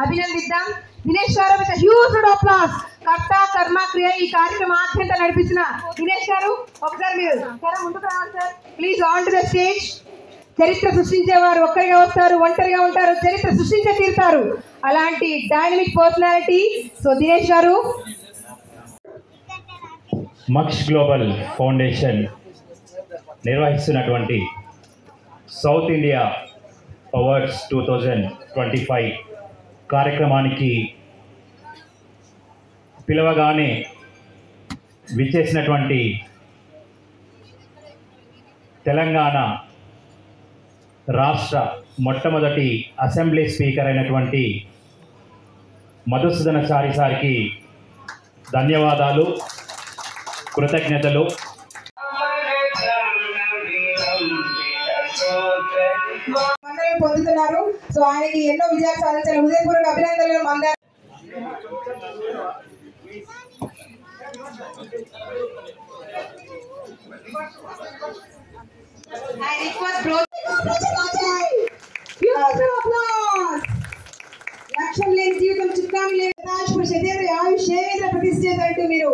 అభినందిద్దాం. దినేష్ గారు with huge round of applause. కర్త కర్మ క్రియ ఈ కార్యక్రమం ఆద్యంత నడిపించిన దినేష్ గారు ఒకసారి మీరు ముందుకు రావాలి sir. Please on to the stage. చరిత్ర సృష్టించేవారు ఒక్కరిగా వస్తారు, ఒంటరిగా ఉంటారు, చరిత్ర సృష్టించే తీరుతారు. అలాంటి డైనమిక్ పర్సనాలిటీ. సో దినేష్ గారు. మక్ష్ గ్లోబల్ ఫౌండేషన్ నిర్వహిస్తున్నటువంటి సౌత్ ఇండియా అవార్డ్స్ 2025 కార్యక్రమానికి పిలవగానే విచ్చేసినటువంటి తెలంగాణ రాష్ట్ర మొట్టమొదటి అసెంబ్లీ స్పీకర్ అయినటువంటి మధుసూదన చారి సార్కి ధన్యవాదాలు, కృతజ్ఞతలు. పొందుతున్నారు. సో ఆయనకి ఎన్నో విజయాలు సాధించాలి. హృదయపూర్వక అభినందనలు. అందరూ లక్ష్యం లేని జీవితం చుక్కాని లేని శరీర ఆయుష్ ఏవేంద్ర ప్రతిష్ఠిత అంటూ మీరు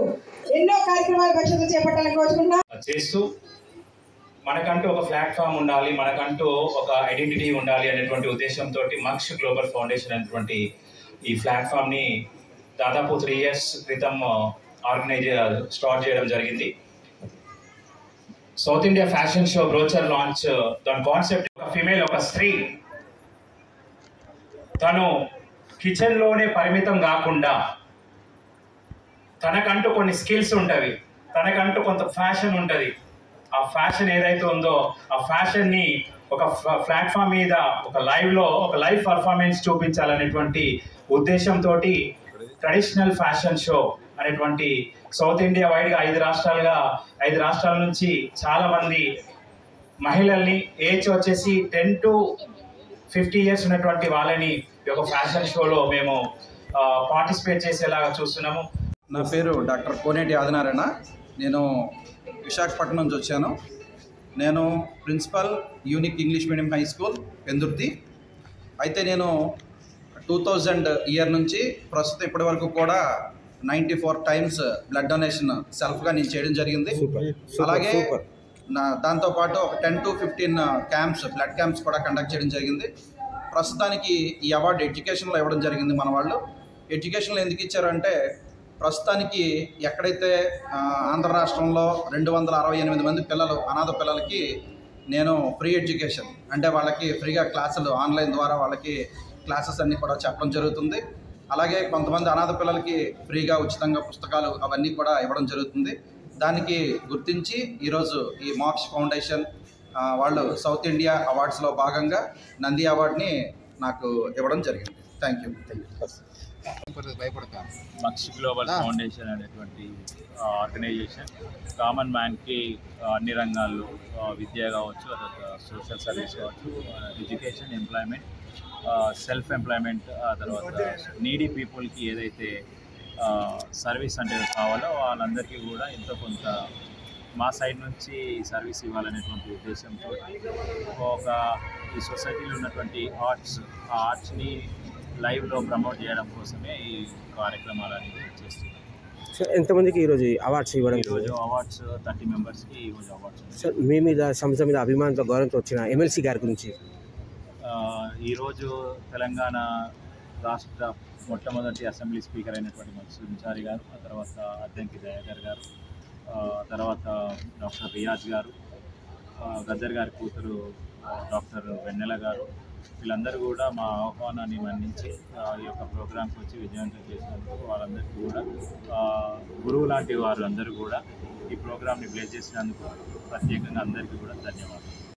ఎన్నో కార్యక్రమాలు భవిష్యత్తు చేపట్టాలని కోరుకుంటున్నా చేస్తూ మనకంటూ ఒక ప్లాట్ఫామ్ ఉండాలి, మనకంటూ ఒక ఐడెంటిటీ ఉండాలి అనేటువంటి ఉద్దేశంతో మక్ష్ గ్లోబల్ ఫౌండేషన్ అనేటువంటి ఈ ప్లాట్ఫామ్ని దాదాపు 3 years క్రితం స్టార్ట్ చేయడం జరిగింది. South India fashion show brochure launch. దాని కాన్సెప్ట్ ఒక ఫీమేల్, ఒక స్త్రీ తను కిచెన్లోనే పరిమితం కాకుండా తనకంటూ కొన్ని స్కిల్స్ ఉంటుంది, తనకంటూ కొంత ఫ్యాషన్ ఉంటుంది. ఆ ఫ్యాషన్ ఏదైతే ఉందో ఆ ఫ్యాషన్ని ఒక ప్లాట్ఫామ్ మీద ఒక లైవ్ పర్ఫార్మెన్స్ చూపించాలనేటువంటి ఉద్దేశంతో ట్రెడిషనల్ ఫ్యాషన్ షో అనేటువంటి సౌత్ ఇండియా వైడ్గా 5 రాష్ట్రాల నుంచి చాలామంది మహిళల్ని ఏజ్ వచ్చేసి 10 to 50 years ఉన్నటువంటి వాళ్ళని ఈ యొక్క ఫ్యాషన్ షోలో మేము పార్టిసిపేట్ చేసేలాగా చూస్తున్నాము. నా పేరు డాక్టర్ కోనేటి ఆదినారాయణ. నేను విశాఖపట్నం నుంచి వచ్చాను. నేను principal unique English medium high school Pendurthi. అయితే నేను 2000 ఇయర్ నుంచి ప్రస్తుతం ఇప్పటి వరకు కూడా 94 times బ్లడ్ డొనేషన్ సెల్ఫ్గా నేను చేయడం జరిగింది. అలాగే దాంతోపాటు ఒక 10 to 15 క్యాంప్స్, బ్లడ్ క్యాంప్స్ కూడా కండక్ట్ చేయడం జరిగింది. ప్రస్తుతానికి ఈ అవార్డు ఎడ్యుకేషన్లో ఇవ్వడం జరిగింది. మన వాళ్ళు ఎడ్యుకేషన్లో ఎందుకు ఇచ్చారంటే, ప్రస్తుతానికి ఎక్కడైతే ఆంధ్ర రాష్ట్రంలో 268 మంది పిల్లలు, అనాథ పిల్లలకి నేను ఫ్రీ ఎడ్యుకేషన్ అంటే వాళ్ళకి ఫ్రీగా క్లాసులు ఆన్లైన్ ద్వారా వాళ్ళకి క్లాసెస్ అన్నీ కూడా చెప్పడం జరుగుతుంది. అలాగే కొంతమంది అనాథ పిల్లలకి ఫ్రీగా ఉచితంగా పుస్తకాలు అవన్నీ కూడా ఇవ్వడం జరుగుతుంది. దానికి గుర్తించి ఈరోజు ఈ మక్ష్ ఫౌండేషన్ వాళ్ళు సౌత్ ఇండియా అవార్డ్స్లో భాగంగా నంది అవార్డుని నాకు ఇవ్వడం జరిగింది. Thank you. Maksh global foundation అనేటువంటి ఆర్గనైజేషన్ కామన్ మ్యాన్కి అన్ని రంగాల్లో విద్య కావచ్చు, తర్వాత సోషల్ సర్వీస్ కావచ్చు, ఎడ్యుకేషన్, ఎంప్లాయ్మెంట్, సెల్ఫ్ ఎంప్లాయ్మెంట్, తర్వాత నీడీ పీపుల్కి ఏదైతే సర్వీస్ అంటే కావాలో వాళ్ళందరికీ కూడా ఎంతో కొంత మా సైడ్ నుంచి సర్వీస్ ఇవ్వాలనేటువంటి ఉద్దేశంతో ఈ సొసైటీలో ఉన్నటువంటి ఆర్ట్స్ని లైవ్లో ప్రమోట్ చేయడం కోసమే ఈ కార్యక్రమాలు అనేవి చేస్తున్నాం. సార్, ఎంతమందికి ఈరోజు అవార్డ్స్ ఇవ్వడం? ఈరోజు అవార్డ్స్ 30 మెంబర్స్కి ఈరోజు అవార్డ్స్. సార్, మీ మీద సంస్థ మీద అభిమానంతో గౌరవంతో వచ్చిన ఎమ్మెల్సీ గారి గురించి. ఈరోజు తెలంగాణ రాష్ట్ర మొట్టమొదటి అసెంబ్లీ స్పీకర్ అయినటువంటి మధుసూదన్ చారి గారు, ఆ తర్వాత అద్దంకి దయాకర్ గారు, తర్వాత డాక్టర్ రియాజ్ గారు, గద్దర్ గారి కూతురు డాక్టర్ వెన్నెల గారు, వీళ్ళందరూ కూడా మా ఆహ్వానాన్ని మన్నించి ఈ యొక్క ప్రోగ్రాంకి వచ్చి విజయవంతం చేసినందుకు వాళ్ళందరికీ కూడా గురువు లాంటి వారు అందరూ కూడా ఈ ప్రోగ్రామ్ని బ్లెస్ చేసినందుకు ప్రత్యేకంగా అందరికీ కూడా ధన్యవాదాలు.